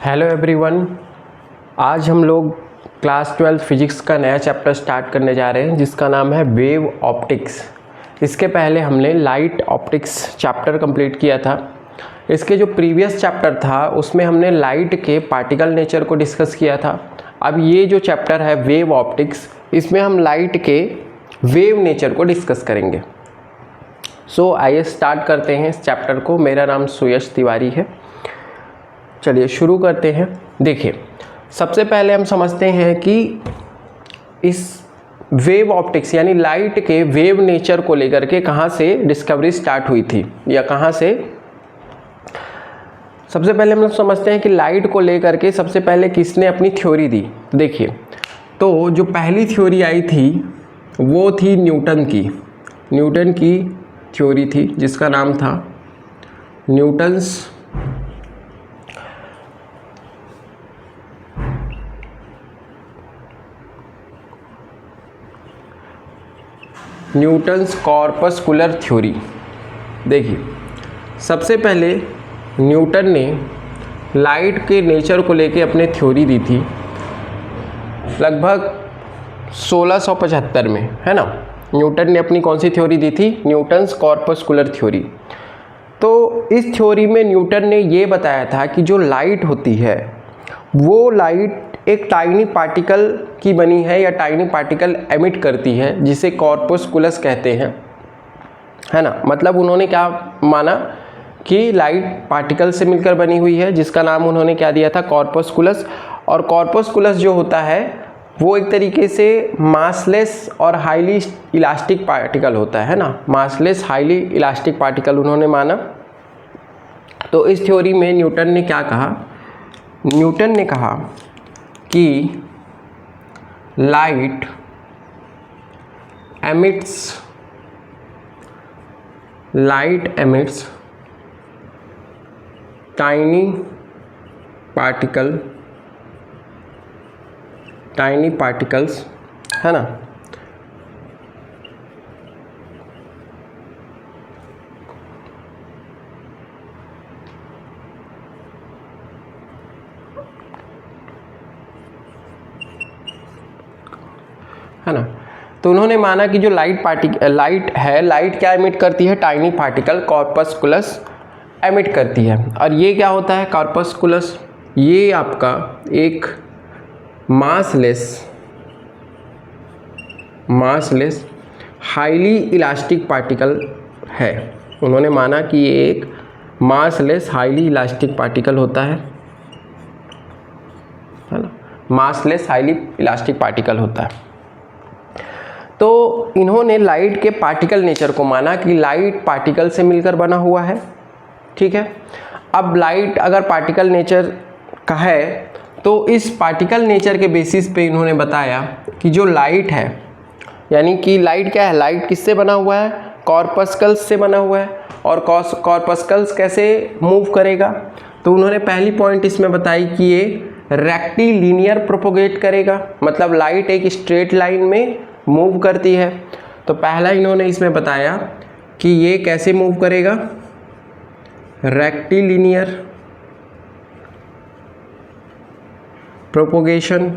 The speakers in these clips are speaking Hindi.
Hello everyone. आज हम लोग क्लास 12 फिजिक्स का नया चैप्टर स्टार्ट करने जा रहे हैं जिसका नाम है वेव ऑप्टिक्स। इसके पहले हमने लाइट ऑप्टिक्स चैप्टर कंप्लीट किया था। इसके जो प्रीवियस चैप्टर था उसमें हमने लाइट के पार्टिकल नेचर को डिस्कस किया था। अब ये जो चैप्टर है वेव ऑप्टिक्स, इसमें हम लाइट के वेव नेचर को डिस्कस करेंगे। सो आइए स्टार्ट करते हैं इस चैप्टर को। मेरा नाम सुयश तिवारी है। चलिए शुरू करते हैं। देखिए, सबसे पहले हम समझते हैं कि इस वेव ऑप्टिक्स यानी लाइट के वेव नेचर को लेकर के कहाँ से डिस्कवरी स्टार्ट हुई थी या कहाँ से। सबसे पहले हम लोग समझते हैं कि लाइट को लेकर के सबसे पहले किसने अपनी थ्योरी दी। देखिए, तो जो पहली थ्योरी आई थी वो थी न्यूटन की थ्योरी थी जिसका नाम था न्यूटन्स कॉर्पस्कुलर थ्योरी। देखिए, सबसे पहले न्यूटन ने लाइट के नेचर को लेके अपने थ्योरी दी थी लगभग 1675 में, है ना। न्यूटन ने अपनी कौन सी थ्योरी दी थी? Newton's corpuscular theory. तो इस थ्योरी में न्यूटन ने ये बताया था कि जो लाइट होती है वो लाइट एक टाइनी पार्टिकल की बनी है या टाइनी पार्टिकल एमिट करती है जिसे कॉर्पस्कुलस कहते हैं, है ना। मतलब उन्होंने क्या माना कि लाइट पार्टिकल से मिलकर बनी हुई है जिसका नाम उन्होंने क्या दिया था? कॉर्पस्कुलस। और कॉर्पस्कुलस जो होता है वो एक तरीके से मासलेस और हाईली इलास्टिक पार्टिकल होता है ना। मासलेस हाईली इलास्टिक पार्टिकल उन्होंने माना। तो इस थ्योरी में न्यूटन ने क्या कहा? न्यूटन ने कहा कि लाइट एमिट्स टाइनी पार्टिकल्स, है ना। है ना। तो उन्होंने माना कि जो लाइट क्या एमिट करती है? टाइनी पार्टिकल कॉर्पस्कुलस एमिट करती है। और ये क्या होता है कॉर्पस्कुलस? ये आपका एक मासलेस हाईली इलास्टिक पार्टिकल है। उन्होंने माना कि ये एक मासलेस हाईली इलास्टिक पार्टिकल होता है ना। मासलेस हाईली इलास्टिक पार्टिकल होता है। तो इन्होंने लाइट के पार्टिकल नेचर को माना कि लाइट पार्टिकल से मिलकर बना हुआ है, ठीक है। अब लाइट अगर पार्टिकल नेचर का है तो इस पार्टिकल नेचर के बेसिस पे इन्होंने बताया कि जो लाइट है, यानी कि लाइट क्या है? लाइट किससे बना हुआ है? कॉर्पस्कल्स से बना हुआ है। और कॉर्पस्कल्स कैसे मूव करेगा? तो उन्होंने पहली पॉइंट इसमें बताई कि ये रेक्टिलिनियर प्रोपोगेट करेगा, मतलब लाइट एक स्ट्रेट लाइन में मूव करती है। तो पहला इन्होंने इसमें बताया कि ये कैसे मूव करेगा? Rectilinear propagation.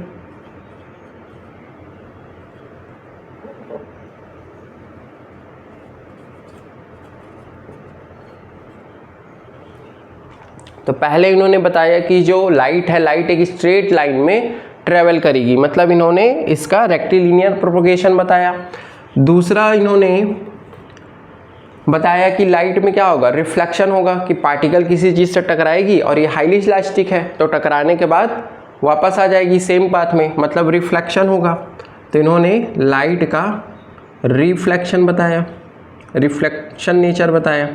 तो पहले इन्होंने बताया कि जो लाइट है, लाइट एक स्ट्रेट लाइन में ट्रेवल करेगी, मतलब इन्होंने इसका रेक्टिलिनियर प्रोपोगेशन बताया। दूसरा इन्होंने बताया कि लाइट में क्या होगा? रिफ्लेक्शन होगा, कि पार्टिकल किसी चीज़ से टकराएगी और ये हाईली इलास्टिक है तो टकराने के बाद वापस आ जाएगी सेम पाथ में, मतलब रिफ्लेक्शन होगा। तो इन्होंने लाइट का रिफ्लेक्शन बताया, रिफ्लेक्शन नेचर बताया।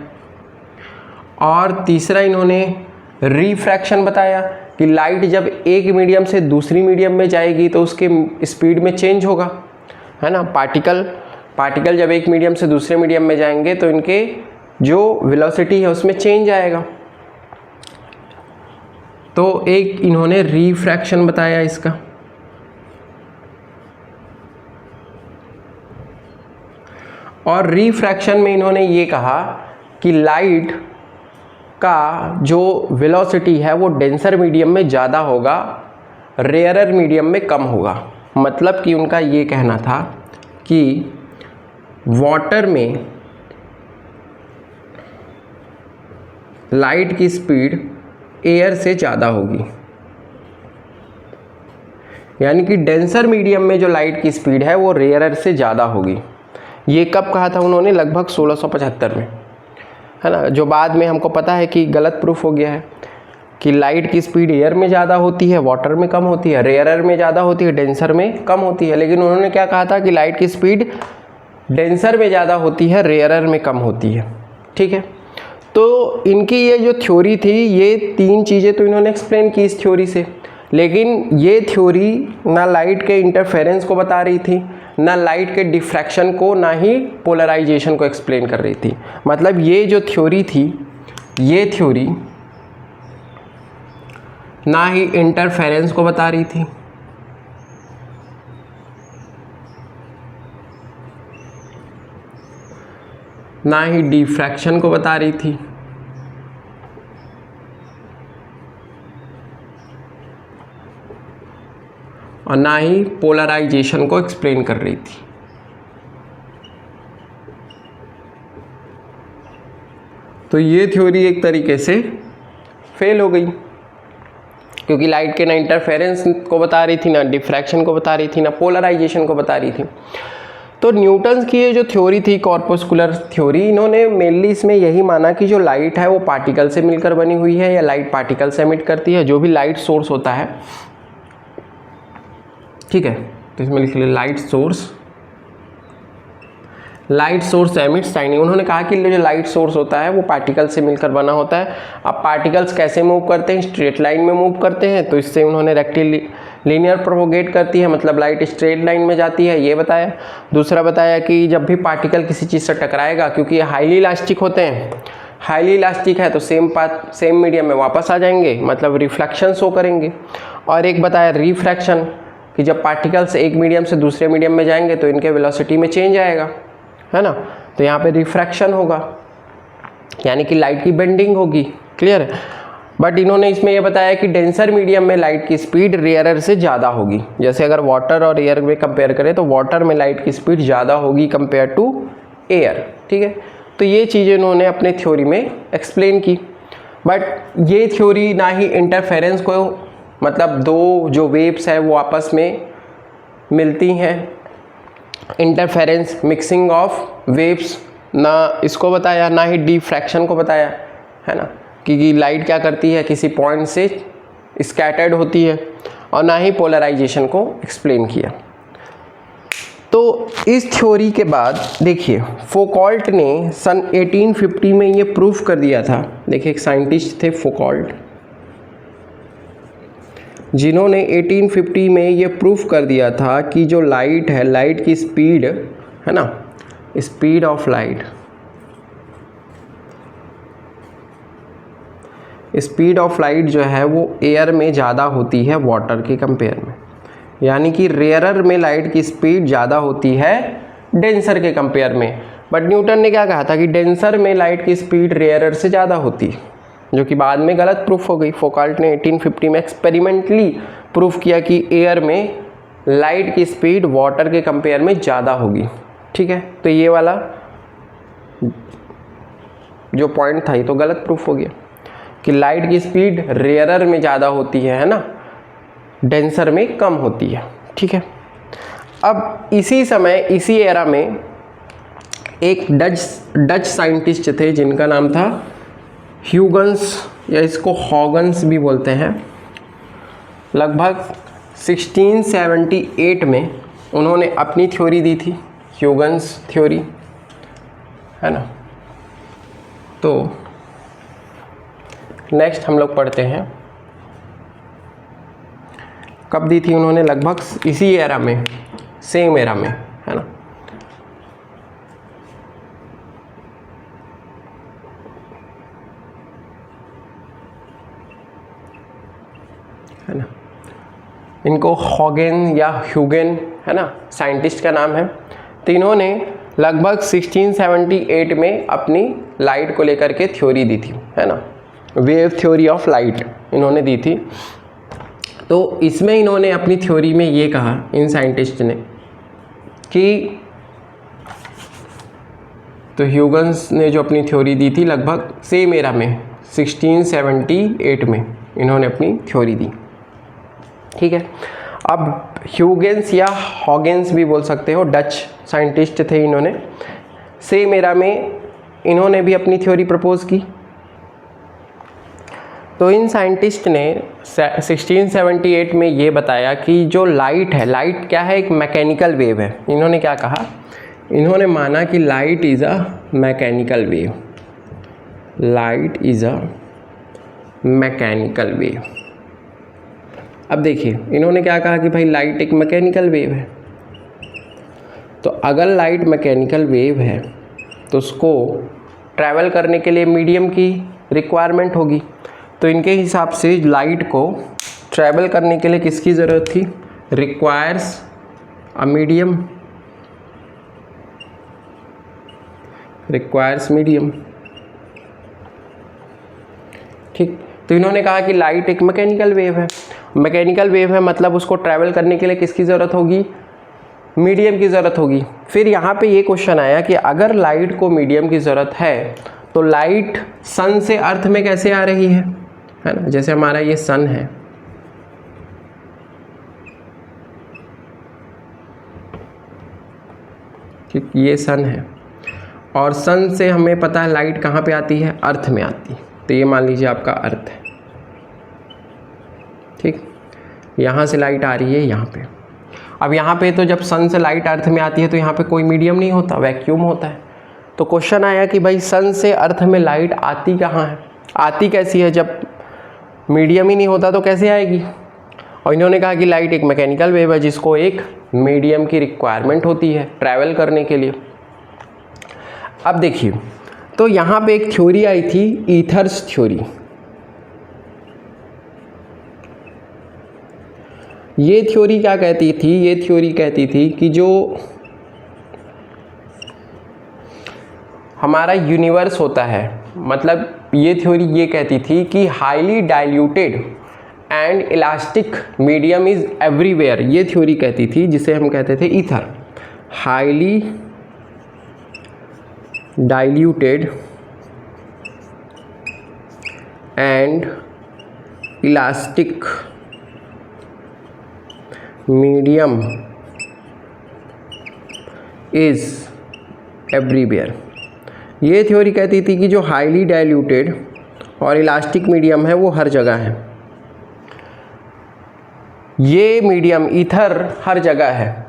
और तीसरा इन्होंने रिफ्रैक्शन बताया कि लाइट जब एक मीडियम से दूसरी मीडियम में जाएगी तो उसके स्पीड में चेंज होगा, है ना। पार्टिकल जब एक मीडियम से दूसरे मीडियम में जाएंगे तो इनके जो वेलोसिटी है उसमें चेंज आएगा। तो एक इन्होंने रिफ्रैक्शन बताया इसका। और रिफ्रैक्शन में इन्होंने ये कहा कि लाइट का जो वेलोसिटी है वो डेंसर मीडियम में ज़्यादा होगा, रेयरर मीडियम में कम होगा। मतलब कि उनका ये कहना था कि वाटर में लाइट की स्पीड एयर से ज़्यादा होगी, यानी कि डेंसर मीडियम में जो लाइट की स्पीड है वो रेयरर से ज़्यादा होगी। ये कब कहा था उन्होंने? लगभग 1675 में, है ना, जो बाद में हमको पता है कि गलत प्रूफ हो गया है कि लाइट की स्पीड एयर में ज़्यादा होती है, वाटर में कम होती है, रेयरर में ज़्यादा होती है, डेंसर में कम होती है। लेकिन उन्होंने क्या कहा था कि लाइट की स्पीड डेंसर में ज़्यादा होती है, रेयरर में कम होती है। ठीक है, तो इनकी ये जो थ्योरी थी, ये तीन चीज़ें तो इन्होंने एक्सप्लेन की इस थ्योरी से, लेकिन ये थ्योरी ना लाइट के इंटरफेरेंस को बता रही थी, ना लाइट के डिफ्रैक्शन को, ना ही पोलराइजेशन को एक्सप्लेन कर रही थी। मतलब ये जो थ्योरी थी, ये थ्योरी ना ही इंटरफेरेंस को बता रही थी, ना ही डिफ्रैक्शन को बता रही थी, और ना ही पोलराइजेशन को एक्सप्लेन कर रही थी। तो ये थ्योरी एक तरीके से फेल हो गई, क्योंकि लाइट के ना इंटरफेरेंस को बता रही थी, ना डिफ्रैक्शन को बता रही थी, ना पोलराइजेशन को बता रही थी। तो न्यूटन्स की ये जो थ्योरी थी, कॉर्पस्कुलर थ्योरी, इन्होंने मेनली इसमें यही माना कि जो लाइट है वो पार्टिकल से मिलकर बनी हुई है, या लाइट पार्टिकल से एमिट करती है। जो भी लाइट सोर्स होता है, ठीक है, तो इसमें लिख लिया लाइट सोर्स एमिट्स टाइनी। उन्होंने कहा कि जो लाइट सोर्स होता है वो पार्टिकल से मिलकर बना होता है। अब पार्टिकल्स कैसे मूव करते हैं? स्ट्रेट लाइन में मूव करते हैं, तो इससे उन्होंने रेक्टिलिनियर प्रोपोगेट करती है, मतलब लाइट स्ट्रेट लाइन में जाती है, ये बताया। दूसरा बताया कि जब भी पार्टिकल किसी चीज़ से टकराएगा, क्योंकि ये हाईली इलास्टिक होते हैं, हाईली इलास्टिक है, तो सेम मीडियम में वापस आ जाएंगे, मतलब रिफ्लेक्शन शो करेंगे। और एक बताया रिफ्रैक्शन, कि जब पार्टिकल्स एक मीडियम से दूसरे मीडियम में जाएंगे तो इनके वेलोसिटी में चेंज आएगा, है ना, तो यहाँ पे रिफ्रैक्शन होगा, यानी कि लाइट की बेंडिंग होगी। क्लियर है? बट इन्होंने इसमें यह बताया कि डेंसर मीडियम में लाइट की स्पीड रेयरर से ज़्यादा होगी। जैसे अगर वाटर और एयर में कंपेयर करें तो वाटर में लाइट की स्पीड ज़्यादा होगी कंपेयर टू एयर। ठीक है, तो ये चीज़ें इन्होंने अपने थ्योरी में एक्सप्लेन की। बट ये थ्योरी ना ही इंटरफेरेंस को, मतलब दो जो वेव्स है वो आपस में मिलती हैं, इंटरफेरेंस मिक्सिंग ऑफ वेव्स, ना इसको बताया, ना ही डिफ्रैक्शन को बताया, है ना, कि लाइट क्या करती है, किसी पॉइंट से स्कैटर्ड होती है, और ना ही पोलराइजेशन को एक्सप्लेन किया। तो इस थ्योरी के बाद देखिए फौकॉल्ट ने सन 1850 में ये प्रूफ कर दिया था। देखिए एक साइंटिस्ट थे फौकॉल्ट, जिन्होंने 1850 में ये प्रूफ कर दिया था कि जो लाइट है, लाइट की स्पीड है ना, speed of light, speed of light जो है वो एयर में ज़्यादा होती है वाटर के कंपेयर में, यानी कि रेयरर में लाइट की स्पीड ज़्यादा होती है डेंसर के कंपेयर में। बट न्यूटन ने क्या कहा था कि डेंसर में लाइट की स्पीड रेयरर से ज़्यादा होती है, जो कि बाद में गलत प्रूफ हो गई। फौकॉल्ट ने 1850 में एक्सपेरिमेंटली प्रूफ किया कि एयर में लाइट की स्पीड वाटर के कंपेयर में ज़्यादा होगी। ठीक है, तो ये वाला जो पॉइंट था ये तो गलत प्रूफ हो गया कि लाइट की स्पीड रेयरर में ज़्यादा होती है ना, डेंसर में कम होती है। ठीक है, अब इसी समय, इसी एरा में एक डच साइंटिस्ट थे जिनका नाम था ह्यूगन्स, या इसको हॉगन्स भी बोलते हैं। लगभग 1678 में उन्होंने अपनी थ्योरी दी थी, ह्यूगन्स थ्योरी, है ना। तो नेक्स्ट हम लोग पढ़ते हैं, कब दी थी उन्होंने? लगभग इसी एरा में, सेम एरा में, है ना। है ना, इनको हॉगन या ह्यूगन, है ना, साइंटिस्ट का नाम है। तो इन्होंने लगभग 1678 में अपनी लाइट को लेकर के थ्योरी दी थी, है ना। वेव थ्योरी ऑफ लाइट इन्होंने दी थी। तो इसमें इन्होंने अपनी थ्योरी में ये कहा, इन साइंटिस्ट ने, कि तो ह्यूगन्स ने जो अपनी थ्योरी दी थी लगभग सेम एरा में 1678 में इन्होंने अपनी थ्योरी दी। ठीक है, अब ह्यूगेंस या हॉगेंस भी बोल सकते हो, डच साइंटिस्ट थे, इन्होंने सेम एरा में इन्होंने भी अपनी थ्योरी प्रपोज की। तो इन साइंटिस्ट ने 1678 में ये बताया कि जो लाइट है, लाइट क्या है, एक मैकेनिकल वेव है। इन्होंने क्या कहा, इन्होंने माना कि light is a mechanical wave, light is a mechanical wave. अब देखिए इन्होंने क्या कहा कि भाई लाइट एक मैकेनिकल वेव है, तो अगर लाइट मैकेनिकल वेव है तो उसको ट्रैवल करने के लिए मीडियम की रिक्वायरमेंट होगी। तो इनके हिसाब से लाइट को ट्रैवल करने के लिए किसकी ज़रूरत थी, requires a medium, requires medium. ठीक, तो इन्होंने कहा कि लाइट एक मैकेनिकल वेव है, मैकेनिकल वेव है मतलब उसको ट्रैवल करने के लिए किसकी ज़रूरत होगी, मीडियम की ज़रूरत होगी। फिर यहाँ पे ये क्वेश्चन आया कि अगर लाइट को मीडियम की ज़रूरत है तो लाइट सन से अर्थ में कैसे आ रही है ना, जैसे हमारा ये सन है, ठीक, ये सन है, और सन से हमें पता है लाइट कहाँ पे आती है, अर्थ में आती है। तो ये मान लीजिए आपका अर्थ है, ठीक, यहाँ से लाइट आ रही है यहाँ पे। अब यहाँ पे तो जब सन से लाइट अर्थ में आती है तो यहाँ पे कोई मीडियम नहीं होता, वैक्यूम होता है। तो क्वेश्चन आया कि भाई सन से अर्थ में लाइट आती कहाँ है, आती कैसी है, जब मीडियम ही नहीं होता तो कैसे आएगी। और इन्होंने कहा कि लाइट एक मैकेनिकल वेव है जिसको एक मीडियम की रिक्वायरमेंट होती है ट्रैवल करने के लिए। अब देखिए, तो यहाँ पे एक थ्योरी आई थी, ईथर्स थ्योरी। ये थ्योरी क्या कहती थी, ये थ्योरी कहती थी कि जो हमारा यूनिवर्स होता है, मतलब ये थ्योरी ये कहती थी कि highly diluted and elastic medium is everywhere. ये थ्योरी कहती थी, जिसे हम कहते थे ether, highly diluted and elastic medium is everywhere. ये थ्योरी कहती थी कि जो हाईली डाइल्यूटेड और इलास्टिक मीडियम है वो हर जगह है, ये मीडियम ईथर हर जगह है,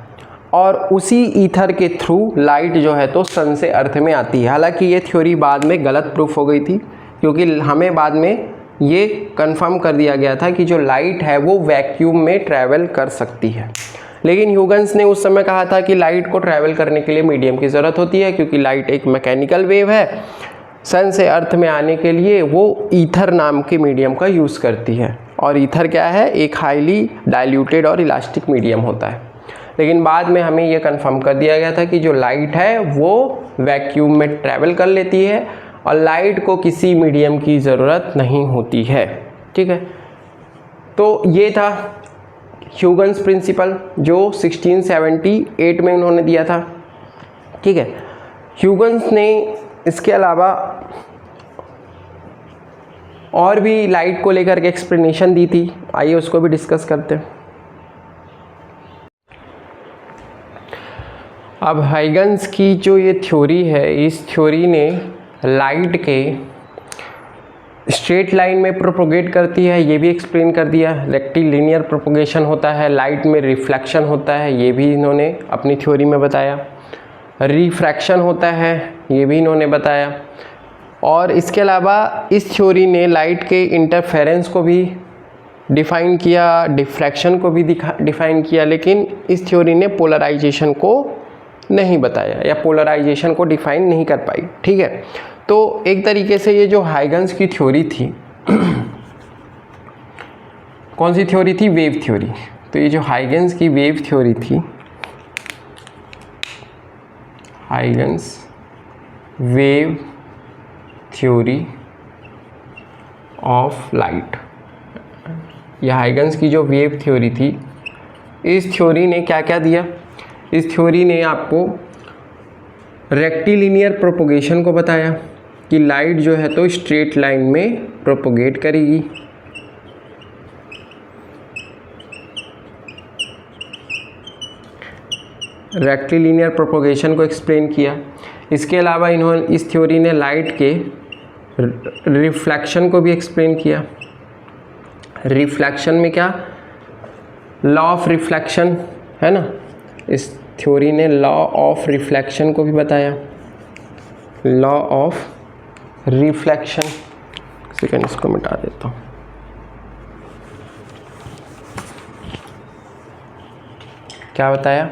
और उसी ईथर के थ्रू लाइट जो है तो सन से अर्थ में आती है। हालांकि ये थ्योरी बाद में गलत प्रूफ हो गई थी, क्योंकि हमें बाद में ये कंफर्म कर दिया गया था कि जो लाइट है वो वैक्यूम में ट्रैवल कर सकती है। लेकिन ह्यूगन्स ने उस समय कहा था कि लाइट को ट्रैवल करने के लिए मीडियम की ज़रूरत होती है, क्योंकि लाइट एक मैकेनिकल वेव है, सन से अर्थ में आने के लिए वो ईथर नाम के मीडियम का यूज़ करती है, और ईथर क्या है, एक हाईली डाइल्यूटेड और इलास्टिक मीडियम होता है। लेकिन बाद में हमें ये कंफर्म कर दिया गया था कि जो लाइट है वो वैक्यूम में ट्रैवल कर लेती है और लाइट को किसी मीडियम की ज़रूरत नहीं होती है। ठीक है, तो ये था ह्यूगन्स प्रिंसिपल जो 1678 में उन्होंने दिया था। ठीक है, ह्यूगन्स ने इसके अलावा और भी लाइट को लेकर के एक्सप्लेनेशन दी थी, आइए उसको भी डिस्कस करते हैं। अब हाइगन्स की जो ये थ्योरी है, इस थ्योरी ने लाइट के स्ट्रेट लाइन में प्रोपोगेट करती है, ये भी एक्सप्लेन कर दिया। रेक्टिलिनियर प्रोपोगेशन होता है, लाइट में रिफ्लेक्शन होता है, ये भी इन्होंने अपनी थ्योरी में बताया। रिफ्रैक्शन होता है, ये भी इन्होंने बताया। और इसके अलावा इस थ्योरी ने लाइट के इंटरफेरेंस को भी डिफ़ाइन किया, डिफ्रैक्शन को भी डिफ़ाइन किया, लेकिन इस थ्योरी ने पोलराइजेशन को नहीं बताया या पोलराइजेशन को डिफ़ाइन नहीं कर पाई। ठीक है, तो एक तरीके से ये जो हाइगन्स की थ्योरी थी कौन सी थ्योरी थी, वेव थ्योरी। तो ये जो हाइगन्स की वेव थ्योरी थी, Huygens wave theory of light. यह हाइगन्स की जो वेव थ्योरी थी, इस थ्योरी ने क्या क्या दिया? इस थ्योरी ने आपको रेक्टिलिनियर प्रोपोगेशन को बताया कि लाइट जो है तो स्ट्रेट लाइन में प्रोपोगेट करेगी। रेक्टिलिनियर प्रोपोगेशन को एक्सप्लेन किया। इसके अलावा इन्होंने, इस थ्योरी ने लाइट के रिफ्लेक्शन को भी एक्सप्लेन किया। रिफ्लेक्शन में क्या, लॉ ऑफ रिफ्लेक्शन है ना, इस थ्योरी ने लॉ ऑफ रिफ्लेक्शन को भी बताया। लॉ ऑफ रिफ्लेक्शन, सेकंड इसको मिटा देता हूँ। क्या बताया?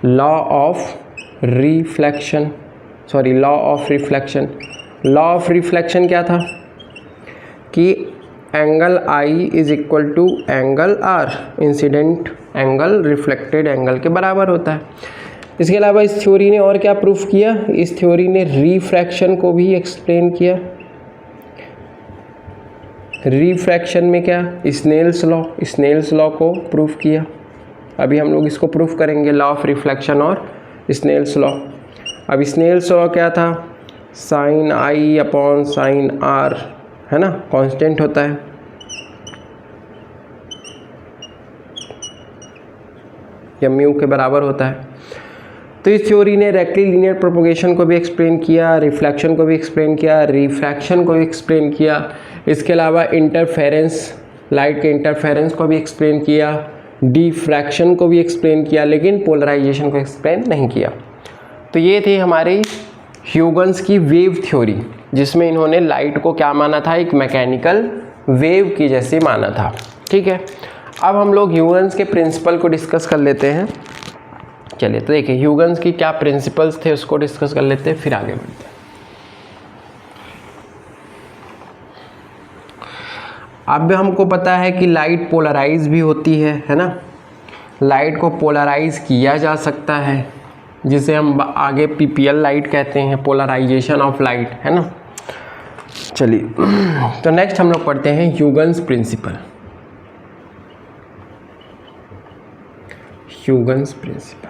Law of reflection, sorry law of reflection. Law of reflection क्या था कि angle i is equal to angle r, incident angle reflected angle के बराबर होता है। इसके अलावा इस थ्योरी ने और क्या प्रूफ किया? इस थ्योरी ने रिफ्रैक्शन को भी एक्सप्लेन किया। रिफ्रैक्शन में क्या, स्नेल्स लॉ को प्रूफ किया। अभी हम लोग इसको प्रूफ करेंगे, लॉ ऑफ रिफ्लेक्शन और स्नेल्स लॉ। अब स्नेल्स लॉ क्या था? Sine i upon sine r, है ना, कांस्टेंट होता है। या म्यू के बराबर होता है। तो इस थ्योरी ने रेक्टिलिनियर प्रोपोगेशन को भी एक्सप्लेन किया, रिफ्लेक्शन को भी एक्सप्लेन किया, रिफ्रैक्शन को भी एक्सप्लेन किया। इसके अलावा इंटरफेरेंस, लाइट के इंटरफेरेंस को भी एक्सप्लेन किया, डिफ्रैक्शन को भी एक्सप्लेन किया, लेकिन पोलराइजेशन को एक्सप्लेन नहीं किया। तो ये थी हमारी ह्यूगन्स की वेव थ्योरी, जिसमें इन्होंने लाइट को क्या माना था? एक मैकेनिकल वेव की जैसे माना था। ठीक है, अब हम लोग ह्यूगन्स के प्रिंसिपल को डिस्कस कर लेते हैं। चलिए, तो देखिए ह्यूगन्स की क्या प्रिंसिपल्स थे उसको डिस्कस कर लेते हैं, फिर आगे बढ़ते हैं। अब हमको पता है कि लाइट पोलराइज भी होती है ना। लाइट को पोलराइज किया जा सकता है, जिसे हम आगे पीपीएल लाइट कहते हैं, पोलराइजेशन ऑफ लाइट, है ना। चलिए, तो नेक्स्ट हम लोग पढ़ते हैं ह्यूगन्स प्रिंसिपल। ह्यूगन्स प्रिंसिपल,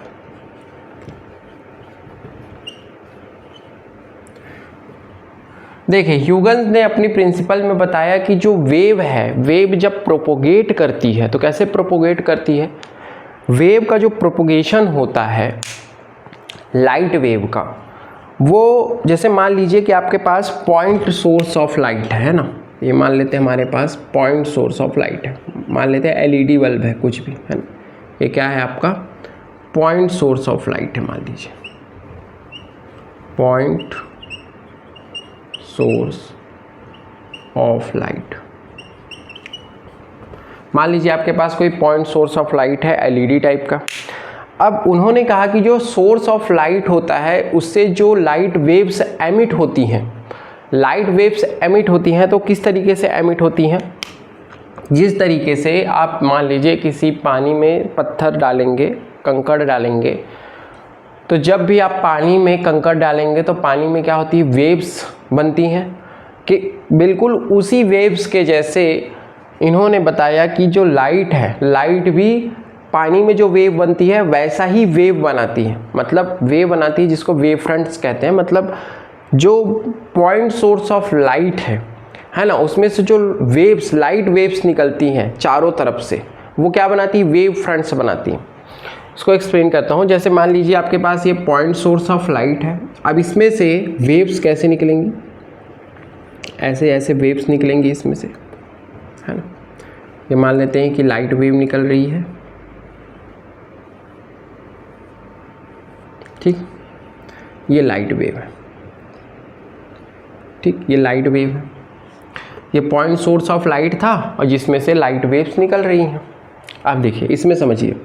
देखिए ह्यूगन्स ने अपनी प्रिंसिपल में बताया कि जो वेव है, वेव जब प्रोपोगेट करती है तो कैसे प्रोपोगेट करती है? वेव का जो प्रोपोगेशन होता है लाइट वेव का, वो जैसे मान लीजिए कि आपके पास पॉइंट सोर्स ऑफ लाइट है ना, ये मान लेते हैं हमारे पास पॉइंट सोर्स ऑफ लाइट है, मान लेते हैं एलईडी बल्ब है, कुछ भी है ना, ये क्या है आपका पॉइंट सोर्स ऑफ लाइट है, मान लीजिए पॉइंट सोर्स ऑफ लाइट। मान लीजिए आपके पास कोई पॉइंट सोर्स ऑफ लाइट है एलईडी टाइप का। अब उन्होंने कहा कि जो सोर्स ऑफ लाइट होता है उससे जो लाइट वेव्स एमिट होती हैं, लाइट वेव्स एमिट होती हैं तो किस तरीके से एमिट होती हैं? जिस तरीके से आप मान लीजिए किसी पानी में पत्थर डालेंगे, कंकड़ डालेंगे, तो जब भी आप पानी में कंकड़ डालेंगे तो पानी में क्या होती है? वेव्स बनती हैं। कि बिल्कुल उसी वेव्स के जैसे इन्होंने बताया कि जो लाइट है, लाइट भी पानी में जो वेव बनती है वैसा ही वेव बनाती है, मतलब वेव बनाती है जिसको वेव फ्रंट्स कहते हैं। मतलब जो पॉइंट सोर्स ऑफ लाइट है ना, उसमें से जो वेव्स, लाइट वेव्स निकलती हैं चारों तरफ से, वो क्या बनाती है? वेव फ्रंट्स बनाती हैं। इसको एक्सप्लेन करता हूँ। जैसे मान लीजिए आपके पास ये पॉइंट सोर्स ऑफ लाइट है, अब इसमें से वेव्स कैसे निकलेंगी? ऐसे ऐसे वेव्स निकलेंगी इसमें से, है ना। ये मान लेते हैं कि लाइट वेव निकल रही है, ठीक, ये लाइट वेव है, ठीक, ये लाइट वेव है। ये पॉइंट सोर्स ऑफ लाइट था और जिसमें से लाइट वेव्स निकल रही हैं। अब देखिए इसमें समझिए,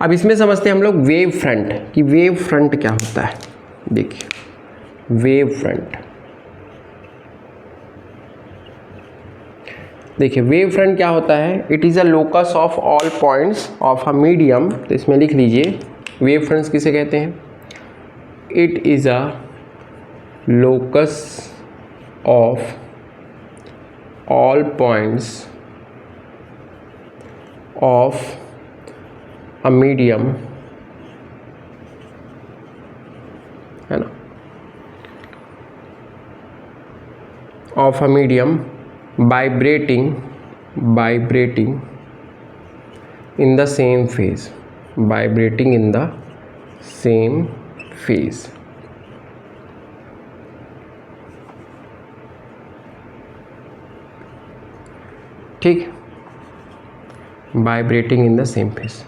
अब इसमें समझते हैं हम लोग वेव फ्रंट, कि वेव फ्रंट क्या होता है। देखिए वेव फ्रंट, देखिए वेव फ्रंट क्या होता है? It is a locus of all points of a medium. तो इसमें लिख लीजिए वेव फ्रंट्स किसे कहते हैं? It is a locus of all points of a medium, है ना, of a medium vibrating in the same phase, vibrating in the same phase. ठीक, vibrating in the same phase.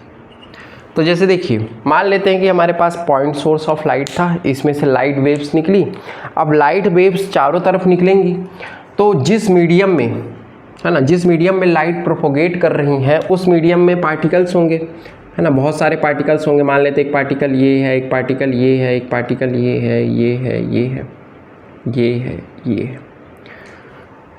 तो जैसे देखिए, मान लेते हैं कि हमारे पास पॉइंट सोर्स ऑफ लाइट था, इसमें से लाइट वेव्स निकली। अब लाइट वेव्स चारों तरफ निकलेंगी, तो जिस मीडियम में, है ना, जिस मीडियम में लाइट प्रोपोगेट कर रही हैं उस मीडियम में पार्टिकल्स होंगे, है ना, बहुत सारे पार्टिकल्स होंगे। मान लेते हैं एक पार्टिकल ये है, एक पार्टिकल ये है, एक पार्टिकल ये है, ये है, ये है, ये है, ये है।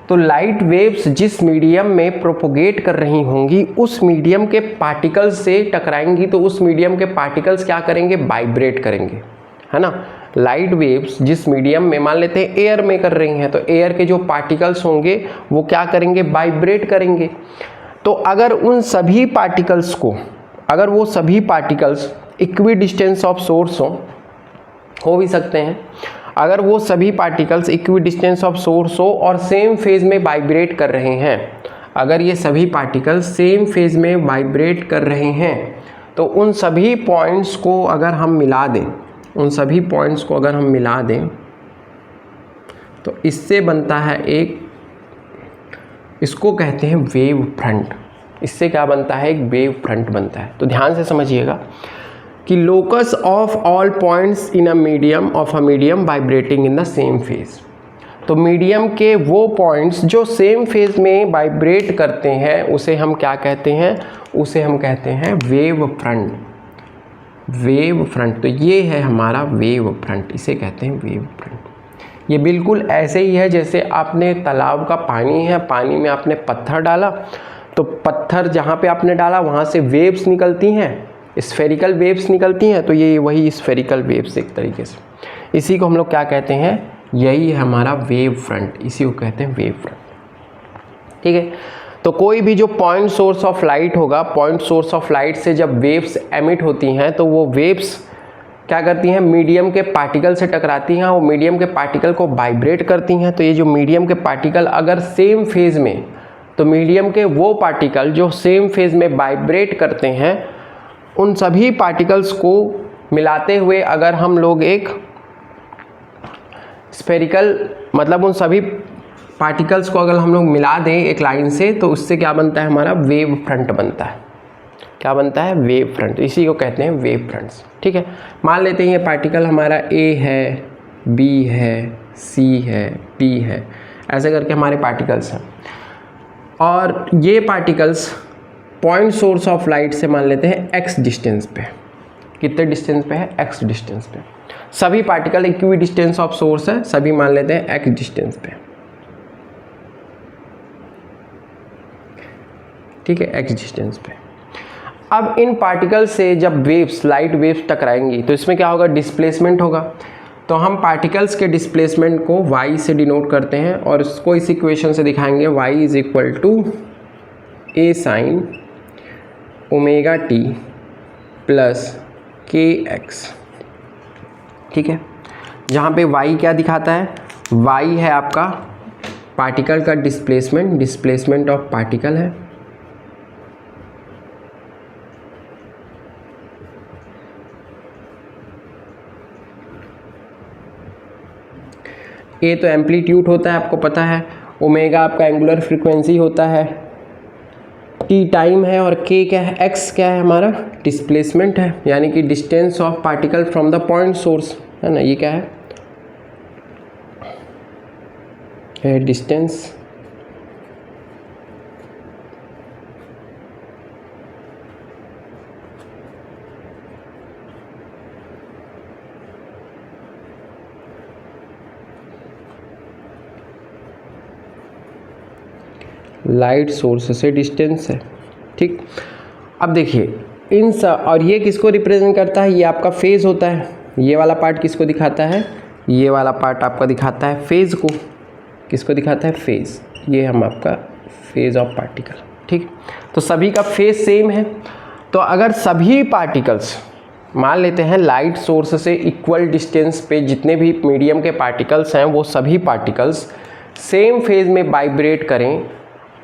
तो लाइट वेव्स जिस मीडियम में प्रोपोगेट कर रही होंगी उस मीडियम के पार्टिकल्स से टकराएंगी, तो उस मीडियम के पार्टिकल्स क्या करेंगे, वाइब्रेट करेंगे, है ना। लाइट वेव्स जिस मीडियम में, मान लेते हैं एयर में कर रही हैं, तो एयर के जो पार्टिकल्स होंगे वो क्या करेंगे, वाइब्रेट करेंगे। तो अगर उन सभी पार्टिकल्स को, अगर वो सभी particles equi distance of source हो भी सकते हैं, अगर वो सभी particles equi distance of source हो और सेम फेज में वाइब्रेट कर रहे हैं, अगर ये सभी पार्टिकल्स सेम फेज में वाइब्रेट कर रहे हैं, तो उन सभी पॉइंट्स को अगर हम मिला दें, उन सभी पॉइंट्स को अगर हम मिला दें, तो इससे बनता है एक, इसको कहते हैं वेव फ्रंट। इससे क्या बनता है, एक वेव फ्रंट बनता है। तो ध्यान से समझिएगा कि locus of all points in a medium of a medium vibrating in the same phase. तो मीडियम के वो पॉइंट्स जो सेम फेज में वाइब्रेट करते हैं उसे हम क्या कहते हैं, उसे हम कहते हैं वेव फ्रंट। वेव फ्रंट, तो ये है हमारा वेव फ्रंट, इसे कहते हैं वेव फ्रंट। ये बिल्कुल ऐसे ही है जैसे आपने तालाब का पानी है, पानी में आपने पत्थर डाला, तो पत्थर जहाँ पे आपने डाला वहाँ से वेव्स निकलती हैं, स्फेरिकल वेव्स निकलती हैं, तो ये वही स्फेरिकल वेव्स एक तरीके से, इसी को हम लोग क्या कहते हैं, यही है हमारा वेव फ्रंट, इसी को कहते हैं वेव फ्रंट। ठीक है, तो कोई भी जो पॉइंट सोर्स ऑफ लाइट होगा, पॉइंट सोर्स ऑफ लाइट से जब वेव्स एमिट होती हैं तो वो वेव्स क्या करती हैं, मीडियम के पार्टिकल से टकराती हैं, वो मीडियम के पार्टिकल को वाइब्रेट करती हैं। तो ये जो मीडियम के पार्टिकल अगर सेम फेज में, तो मीडियम के वो पार्टिकल जो सेम फेज में वाइब्रेट करते हैं, उन सभी पार्टिकल्स को मिलाते हुए अगर हम लोग एक स्फेरिकल, मतलब उन सभी पार्टिकल्स को अगर हम लोग मिला दें एक लाइन से, तो उससे क्या बनता है, हमारा वेव फ्रंट बनता है। क्या बनता है, वेव फ्रंट, इसी को कहते हैं वेव फ्रंट्स। ठीक है, मान लेते हैं ये पार्टिकल हमारा ए है, बी है, सी है, डी है, ऐसे करके हमारे पार्टिकल्स हैं। और ये particles point source of light से मान लेते हैं एक्स डिस्टेंस पे। कितने डिस्टेंस पे है, एक्स डिस्टेंस पे। सभी particle equi distance of source है, सभी मान लेते हैं एक्स डिस्टेंस पे। ठीक है, एक्स डिस्टेंस पे। अब इन पार्टिकल से जब वेव्स, लाइट वेव्स टकराएंगी, तो इसमें क्या होगा, डिस्प्लेसमेंट होगा। तो हम पार्टिकल्स के डिस्प्लेसमेंट को y से डिनोट करते हैं और इसको इस इक्वेशन से दिखाएंगे, y is equal to a sine omega t plus k x. ठीक है, जहाँ पे y क्या दिखाता है, y है आपका पार्टिकल का डिस्प्लेसमेंट, डिस्प्लेसमेंट ऑफ पार्टिकल है, ए तो एम्पलीट्यूड होता है आपको पता है, ओमेगा आपका एंगुलर फ्रीक्वेंसी होता है, टी टाइम है, और के क्या है, एक्स क्या है हमारा, डिस्प्लेसमेंट है, यानी कि distance of particle from the point source, है ना, ये क्या है डिस्टेंस लाइट सोर्स से डिस्टेंस है। ठीक, अब देखिए इन सब, और ये किसको रिप्रेजेंट करता है, ये आपका फेज होता है। ये वाला पार्ट किसको दिखाता है, ये वाला पार्ट आपका दिखाता है फेज को, किसको दिखाता है, फेज। ये हम आपका फेज ऑफ पार्टिकल, ठीक। तो सभी का फेज सेम है। तो अगर सभी पार्टिकल्स मान लेते हैं लाइट सोर्स से इक्वल डिस्टेंस पे जितने भी मीडियम के पार्टिकल्स हैं वो सभी पार्टिकल्स सेम फेज में वाइब्रेट करें,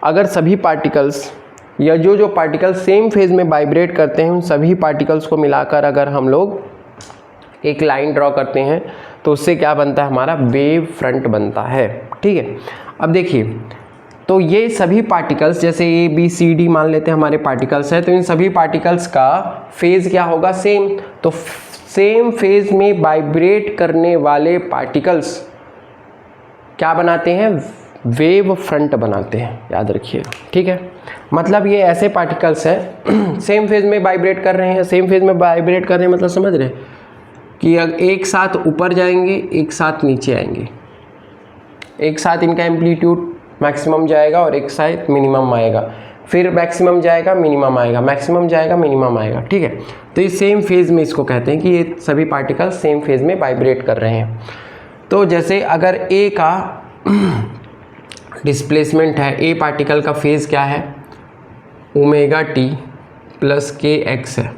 अगर सभी पार्टिकल्स या जो पार्टिकल्स सेम फेज में वाइब्रेट करते हैं उन सभी पार्टिकल्स को मिलाकर अगर हम लोग एक लाइन ड्रॉ करते हैं तो उससे क्या बनता है, हमारा वेव फ्रंट बनता है, ठीक है। अब देखिए, तो ये सभी पार्टिकल्स जैसे ए बी सी डी मान लेते हैं हमारे पार्टिकल्स हैं, तो इन सभी पार्टिकल्स का फेज क्या होगा, सेम। तो सेम फेज में वाइब्रेट करने वाले पार्टिकल्स क्या बनाते हैं, वेव फ्रंट बनाते हैं, याद रखिएगा, ठीक है। मतलब ये ऐसे पार्टिकल्स हैं सेम फेज में वाइब्रेट कर रहे हैं, सेम फेज में वाइब्रेट कर रहे हैं, मतलब समझ रहे हैं कि एक साथ ऊपर जाएंगे, एक साथ नीचे आएंगे, एक साथ इनका एम्पलीट्यूड मैक्सिमम जाएगा और एक साथ मिनिमम आएगा, फिर मैक्सिमम जाएगा मिनिमम आएगा, मैक्सिमम जाएगा मिनिमम आएगा, ठीक है। तो ये सेम फेज में इसको कहते हैं कि ये सभी पार्टिकल सेम फेज में वाइब्रेट कर रहे हैं। तो जैसे अगर ए का डिस्प्लेसमेंट है, ए पार्टिकल का फेज क्या है, omega t plus k x है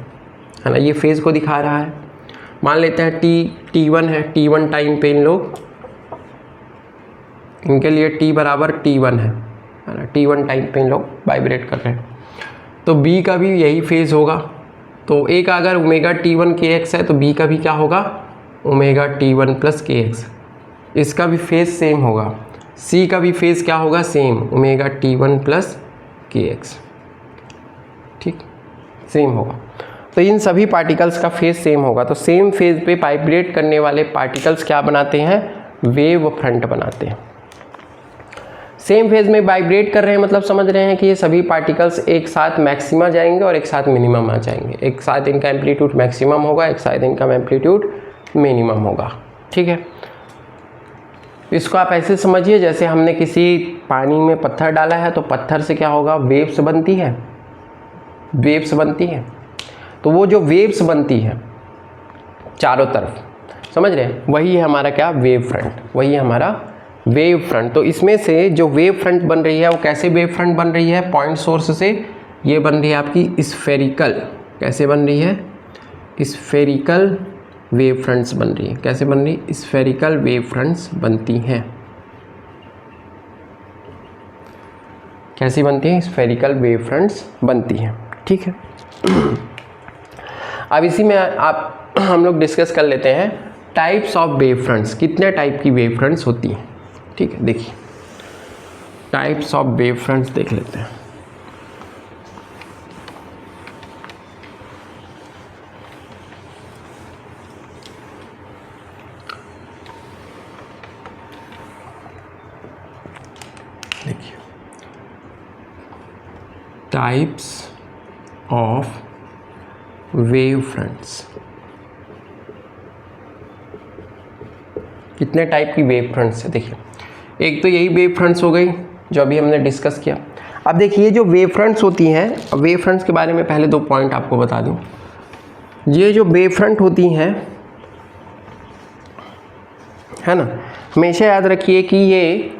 ना, ये फेज को दिखा रहा है। मान लेते हैं टी1 है, टी1 टाइम पे इन लोग, इनके लिए टी बराबर टी1 है ना, टी1 टाइम पे इन लोग वाइब्रेट कर रहे हैं। तो बी का भी यही फेज होगा। तो ए का अगर ओमेगा टी1 के एक्स है तो बी का भी क्या होगा, ओमेगा टी1 प्लस के एक्स, इसका भी फेज सेम होगा। सी का भी फेज क्या होगा, सेम, ओमेगा टी1 प्लस के एक्स, ठीक, सेम होगा। तो इन सभी पार्टिकल्स का फेज सेम होगा। तो सेम फेज पे वाइब्रेट करने वाले पार्टिकल्स क्या बनाते हैं, वेव फ्रंट बनाते हैं। सेम फेज में वाइब्रेट कर रहे हैं मतलब समझ रहे हैं कि ये सभी पार्टिकल्स एक साथ मैक्सिमा जाएंगे और एक साथ मिनिमम आ जाएंगे, एक साथ इनका एम्पलीट्यूड मैक्सिमम होगा, एक साथ इनका एम्पलीट्यूड मिनिमम होगा, ठीक है। इसको आप ऐसे समझिए जैसे हमने किसी पानी में पत्थर डाला है तो पत्थर से क्या होगा, वेव्स बनती है, वेव्स बनती है। तो वो जो वेव्स बनती है चारों तरफ, समझ रहे हैं, वही है हमारा क्या, वेव फ्रंट, वही है हमारा वेव फ्रंट। तो इसमें से जो वेव फ्रंट बन रही है वो कैसे वेव फ्रंट बन रही है, पॉइंट सोर्स से ये बन रही है आपकी स्फेरिकल, कैसे बन रही है, स्फेरिकल वेव फ्रंट्स बन रही है। कैसे बन रही, स्फेरिकल वेव फ्रंट्स बनती हैं। कैसी बनती हैं, स्फेरिकल वेव फ्रंट्स बनती हैं, ठीक है। अब इसी में हम लोग डिस्कस कर लेते हैं टाइप्स ऑफ वेव फ्रंट्स, कितने टाइप की वेव फ्रंट्स होती हैं, ठीक है। देखिए टाइप्स ऑफ वेव फ्रंट्स देख लेते हैं। देखिए टाइप्स ऑफ वेव फ्रंट्स, कितने टाइप की वेव फ्रंट्स है। देखिए एक तो यही वेव फ्रंट्स हो गई जो अभी हमने डिस्कस किया। अब देखिए जो वेव फ्रंट्स होती हैं, अब वेव फ्रंट्स के बारे में पहले दो पॉइंट आपको बता दूं। ये जो वेव फ्रंट होती हैं, है ना, हमेशा याद रखिए कि ये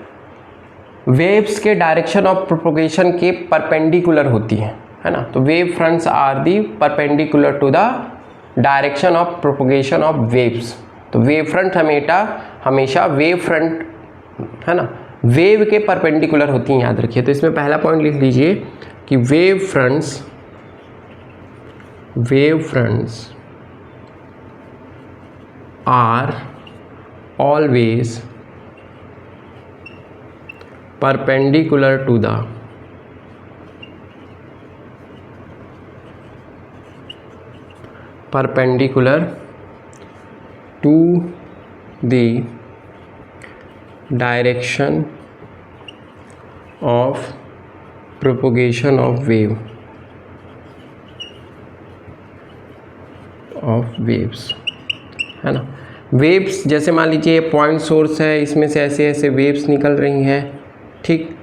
वेव्स के डायरेक्शन ऑफ प्रोपोगेशन के परपेंडिकुलर होती हैं, है ना। तो wave fronts are the perpendicular to the direction of propagation of waves. तो वेव फ्रंट हमेशा वेव फ्रंट, है ना, वेव के परपेंडिकुलर होती हैं, याद रखिए। तो इसमें पहला पॉइंट लिख लीजिए कि wave fronts are always perpendicular to the direction of propagation of waves, है ना। वेव्स जैसे मान लीजिए पॉइंट सोर्स है, इसमें से ऐसे ऐसे वेव्स निकल रही हैं, ठीक,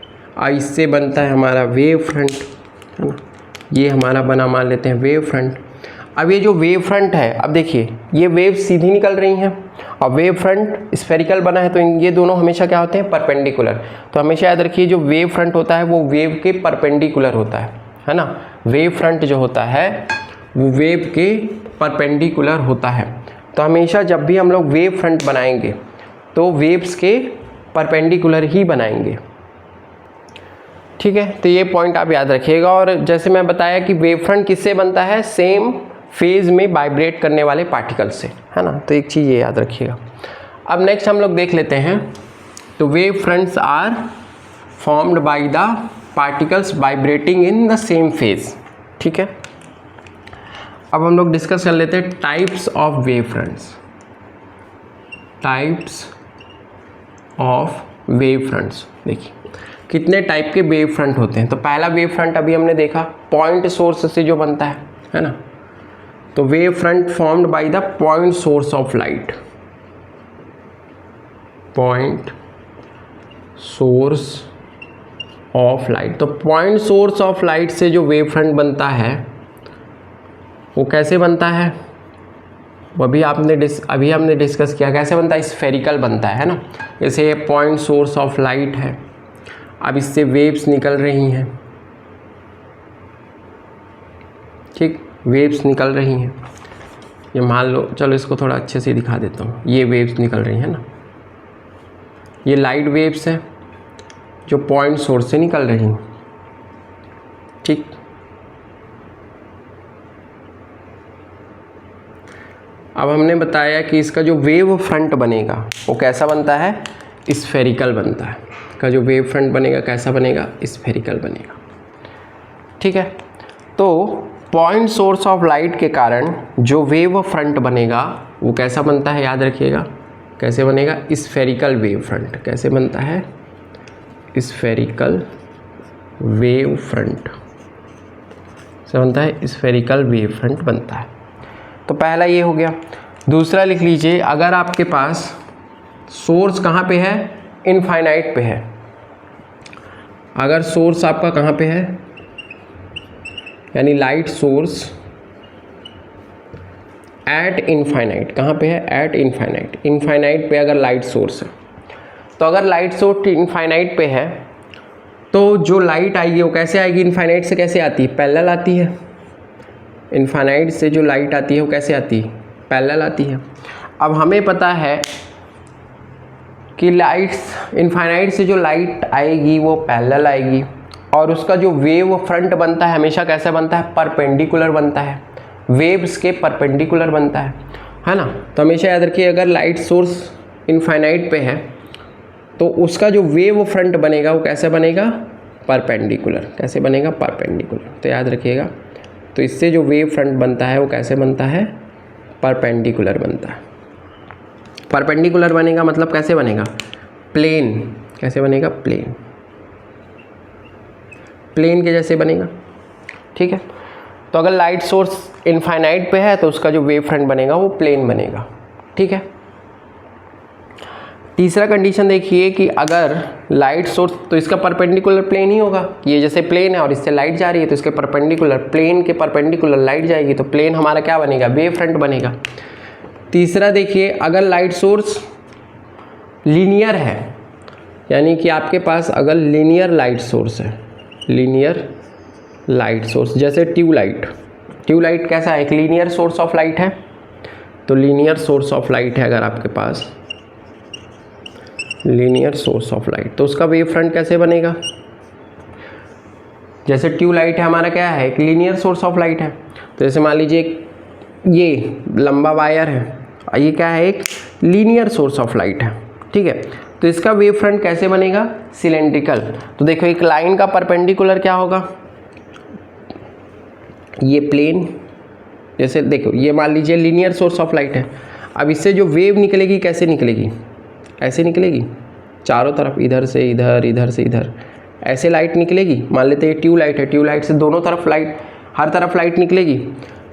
इससे बनता है हमारा वेव फ्रंट, है ना। ये हमारा बना, मान लेते हैं वेव फ्रंट। अब ये जो वेव फ्रंट है, अब देखिए ये वेव्स सीधी निकल रही हैं, और वेव फ्रंट स्फेरिकल बना है तो ये दोनों हमेशा क्या होते हैं, परपेंडिकुलर। तो हमेशा याद रखिए जो वेव फ्रंट होता है वो वेव के परपेंडिकुलर होता है ना। वेव फ्रंट जो होता है वो वेव के परपेंडिकुलर होता है। तो हमेशा जब भी हम लोग वेव फ्रंट बनाएंगे तो वेव्स के परपेंडिकुलर ही बनाएंगे, ठीक है। तो ये पॉइंट आप याद रखिएगा। और जैसे मैं बताया कि वेव फ्रंट किससे बनता है, सेम फेज में वाइब्रेट करने वाले पार्टिकल से, है ना। तो एक चीज़ ये याद रखिएगा। अब नेक्स्ट हम लोग देख लेते हैं। तो wave fronts are formed by the particles vibrating in the same phase, ठीक है। अब हम लोग डिस्कस कर लेते हैं types of wave fronts. Types of wave fronts, देखिए कितने टाइप के वेव फ्रंट होते हैं। तो पहला वेव फ्रंट अभी हमने देखा पॉइंट सोर्स से जो बनता है ना। तो wave front formed by the point source of light, point source of light. तो पॉइंट सोर्स ऑफ लाइट से जो वेव फ्रंट बनता है वो कैसे बनता है, वो अभी हमने डिस्कस किया कैसे बनता है, स्फेरिकल बनता है ना। जैसे ये पॉइंट सोर्स ऑफ लाइट है, अब इससे वेव्स निकल रही हैं, ठीक, वेव्स निकल रही हैं। ये मान लो, चलो इसको थोड़ा अच्छे से दिखा देता हूँ। ये वेव्स निकल रही हैं ना, ये लाइट वेव्स हैं जो पॉइंट सोर्स से निकल रही हैं, ठीक। अब हमने बताया कि इसका जो वेव फ्रंट बनेगा वो कैसा बनता है, स्फेरिकल बनता है। का जो वेव फ्रंट बनेगा कैसा बनेगा, स्फेरिकल बनेगा, ठीक है। तो पॉइंट सोर्स ऑफ लाइट के कारण जो वेव फ्रंट बनेगा वो कैसा बनता है, याद रखिएगा कैसे बनेगा, स्फेरिकल वेव फ्रंट। कैसे बनता है, स्फेरिकल वेव फ्रंट से बनता है, स्फेरिकल वेव फ्रंट बनता है। तो पहला ये हो गया। दूसरा लिख लीजिए, अगर आपके पास सोर्स कहाँ पे है, इनफाइनाइट पे है। अगर सोर्स आपका कहाँ पे है, यानी लाइट सोर्स एट इनफाइनाइट, कहाँ पे है, एट इनफाइनाइट। इनफाइनाइट पे अगर लाइट सोर्स है, तो अगर लाइट सोर्स इनफाइनाइट पे है तो जो लाइट आएगी वो कैसे आएगी, इनफाइनाइट से कैसे आती है, पैरेलल आती है। इनफाइनाइट से जो लाइट आती है वो कैसे आती है, पैरेलल आती है। अब हमें पता है कि लाइट्स, इनफाइनाइट से जो लाइट आएगी वो पैरेलल आएगी, और उसका जो वेव फ्रंट बनता है हमेशा कैसा बनता है, परपेंडिकुलर बनता है, वेव्स के परपेंडिकुलर बनता है ना। तो हमेशा याद रखिए, अगर लाइट सोर्स इनफाइनाइट पे है तो उसका जो वेव फ्रंट बनेगा वो कैसे बनेगा, परपेंडिकुलर। कैसे बनेगा, परपेंडिकुलर। तो याद रखिएगा, तो इससे जो वेव फ्रंट बनता है वो कैसे बनता है, परपेंडिकुलर बनता है। परपेंडिकुलर बनेगा मतलब कैसे बनेगा, प्लेन। कैसे बनेगा, प्लेन, प्लेन के जैसे बनेगा, ठीक है। तो अगर लाइट सोर्स इनफाइनाइट पे है तो उसका जो वेव फ्रंट बनेगा वो प्लेन बनेगा, ठीक है। तीसरा कंडीशन देखिए कि अगर लाइट सोर्स, तो इसका परपेंडिकुलर प्लेन ही होगा। ये जैसे प्लेन है और इससे लाइट जा रही है तो इसके परपेंडिकुलर, प्लेन के परपेंडिकुलर लाइट जाएगी, तो प्लेन हमारा क्या बनेगा, वेव फ्रंट बनेगा। तीसरा देखिए, अगर लाइट सोर्स लीनियर है, यानी कि आपके पास अगर लीनियर लाइट सोर्स है, लीनियर लाइट सोर्स, जैसे ट्यूबलाइट। ट्यूबलाइट कैसा है, एक लीनियर सोर्स ऑफ लाइट है। तो लीनियर सोर्स ऑफ लाइट है अगर आपके पास, लीनियर सोर्स ऑफ लाइट, तो उसका वेव फ्रंट कैसे बनेगा, जैसे ट्यूबलाइट है हमारा क्या है, एक लीनियर सोर्स ऑफ लाइट है। तो जैसे मान लीजिए ये लंबा वायर है, ये क्या है, एक लीनियर सोर्स ऑफ लाइट है, ठीक है। तो इसका वेव फ्रंट कैसे बनेगा, सिलेंड्रिकल। तो देखो एक लाइन का परपेंडिकुलर क्या होगा, ये प्लेन। जैसे देखो ये मान लीजिए लीनियर सोर्स ऑफ लाइट है, अब इससे जो वेव निकलेगी कैसे निकलेगी, ऐसे निकलेगी, चारों तरफ, इधर से इधर, इधर से इधर, ऐसे लाइट निकलेगी। मान लेते हैं ट्यूबलाइट है, ट्यूबलाइट से दोनों तरफ लाइट, हर तरफ लाइट निकलेगी।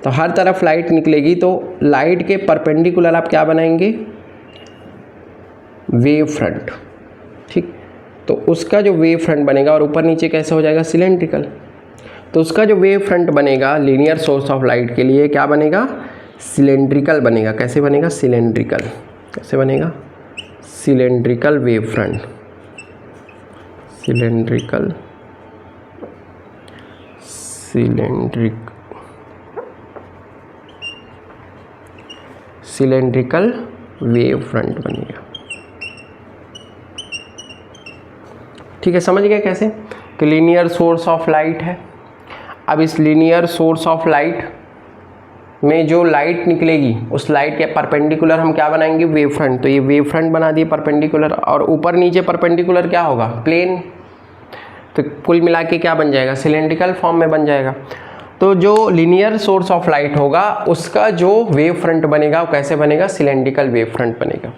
तो हर तरफ लाइट निकलेगी तो लाइट के परपेंडिकुलर आप क्या बनाएंगे, वेव फ्रंट, ठीक। तो उसका जो वेव फ्रंट बनेगा, और ऊपर नीचे कैसे हो जाएगा, सिलेंड्रिकल। तो उसका जो वेव फ्रंट बनेगा लीनियर सोर्स ऑफ लाइट के लिए क्या बनेगा, सिलेंड्रिकल बनेगा। कैसे बनेगा, सिलेंड्रिकल। कैसे बनेगा? Cylindrical wave front, cylindrical wave front बनेगा। ठीक है, समझ गए कैसे? कि लीनियर सोर्स ऑफ लाइट है। अब इस लीनियर सोर्स ऑफ लाइट में जो लाइट निकलेगी उस लाइट के परपेंडिकुलर हम क्या बनाएंगे? Wave front. तो ये वेव फ्रंट बना दिए परपेंडिकुलर, और ऊपर नीचे परपेंडिकुलर क्या होगा? प्लेन। तो कुल मिला के क्या बन जाएगा? सिलेंड्रिकल फॉर्म में बन जाएगा। तो जो लीनियर सोर्स ऑफ लाइट होगा उसका जो वेव फ्रंट बनेगा वो कैसे बनेगा? सिलेंड्रिकल वेव फ्रंट बनेगा।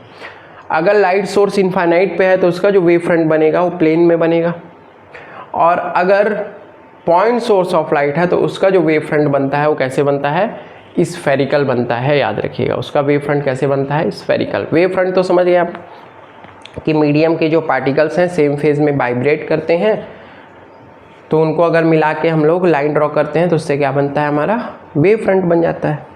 अगर लाइट सोर्स इनफाइनाइट पे है तो उसका जो वेव फ्रंट बनेगा वो प्लेन में बनेगा, और अगर पॉइंट सोर्स ऑफ लाइट है तो उसका जो वेव फ्रंट बनता है वो कैसे बनता है? स्फेरिकल बनता है। याद रखिएगा उसका वेव फ्रंट कैसे बनता है? स्फेरिकल। वेव फ्रंट तो समझ गए आप कि मीडियम के जो पार्टिकल्स हैं सेम फेज में वाइब्रेट करते हैं, तो उनको अगर मिला के हम लोग लाइन ड्रॉ करते हैं तो उससे क्या बनता है? हमारा वेव फ्रंट बन जाता है।